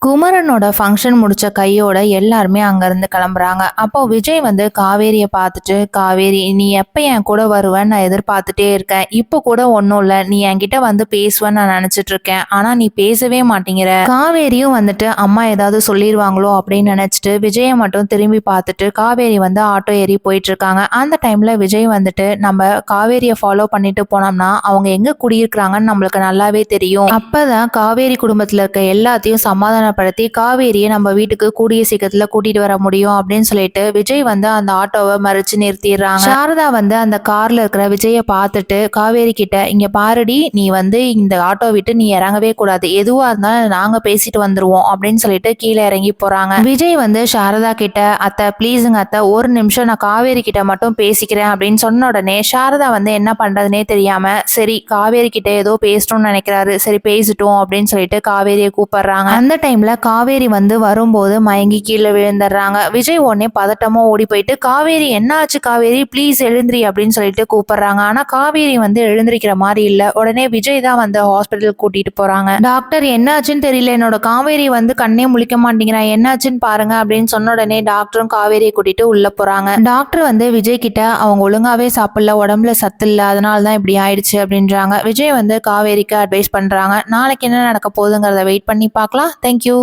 குமரனோட function முடிச்ச கையோட எல்லாருமே அங்கிருந்து கிளம்புறாங்க. அப்போ விஜய் வந்து காவேரியை பார்த்துட்டு, காவேரி நீ எப்ப என் கூட வருவேன்னு நான் எதிர்பார்த்துட்டே இருக்கேன். இப்போ கூட ஒன்றும் இல்லை, நீ என்கிட்ட வந்து பேசுவேன்னு நான் நினைச்சிட்டு இருக்கேன். ஆனா நீ பேசவே மாட்டேங்கிற. காவேரியும் வந்துட்டு அம்மா ஏதாவது சொல்லிடுவாங்களோ அப்படின்னு நினைச்சிட்டு விஜயை மட்டும் திரும்பி பார்த்துட்டு காவேரி வந்து ஆட்டோ ஏறி போயிட்டு இருக்காங்க. அந்த டைம்ல விஜய் வந்துட்டு நம்ம காவேரியை ஃபாலோ பண்ணிட்டு போனோம்னா அவங்க எங்க குடியிருக்கிறாங்கன்னு நம்மளுக்கு நல்லாவே தெரியும். அப்பதான் காவேரி குடும்பத்துல இருக்க எல்லாத்தையும் சமாதானப்படுத்தி காவேரியை நம்ம வீட்டுக்கு கூடிய சீக்கிரத்துல கூட்டிட்டு வர முடியும் அப்படின்னு சொல்லிட்டு விஜய் வந்து அந்த ஆட்டோவை மறிச்சு நிறுத்திடுறாங்க. சாரதா வந்து அந்த கார்ல இருக்கிற விஜயை பார்த்துட்டு காவேரி கிட்ட, இங்க பாருடி, நீ வந்து இந்த ஆட்டோ விட்டு நீ இறங்கவே கூடாது, எதுவா இருந்தாலும் நாங்க பேசிட்டு வந்துருவோம் அப்படின்னு சொல்லிட்டு கீழே இறங்கி போறாங்க. விஜய் வந்து சாரதா கிட்ட, அத்தை ப்ளீஸுங்க அத்தை, ஒரு நிமிஷம் நான் காவேரி கிட்ட மட்டும் பேசிக்கிறேன் அப்படின்னு சொன்ன உடனே சாரதா வந்து என்ன பண்றதுனே தெரியாம, சரி காவேரி கிட்ட ஏதோ பேசணும்னு நினைக்கிறாரு, சரி பேசிட்டோம் அப்படின்னு சொல்லிட்டு காவேரியை கூப்பிடுறாங்க. அந்த டைம்ல காவேரி வந்து வரும்போது மயங்கி கீழே விழுந்துடுறாங்க. விஜய் உடனே பதட்டமா ஓடி போயிட்டு, காவேரி என்ன ஆச்சு காவேரி, ப்ளீஸ் எழுந்திரி அப்படின்னு சொல்லிட்டு கூப்பிடுறாங்க. ஆனா காவேரி வந்து எழுந்திருக்கிற மாதிரி இல்ல. உடனே விஜய் தான் வந்து ஹாஸ்பிட்டல் கூட்டிட்டு போறாங்க. டாக்டர் என்ன ஆச்சுன்னு தெரியல, என்னோட காவேரி வந்து கண்ணே முழிக்க மாட்டேங்கிறா, என்னாச்சுன்னு பாருங்க அப்படின்னு சொன்ன உடனே டாக்டரும் காவேரியை கூட்டிட்டு உள்ள போறாங்க. டாக்டர் வந்து விஜய் கிட்ட, அவங்க ஒழுங்காவே சாப்பிடல, உடம்புல சத்து இல்ல, அதனாலதான் இப்படி ஆயிடுச்சு அப்படின்றாங்க. விஜய் வந்து காவேரிக்கு அட்வைஸ் பண்றாங்க. நாளைக்கு என்ன நடக்க போகுதுங்கிறத வெயிட் பண்ணி பார்க்கலாம். தேங்க்யூ.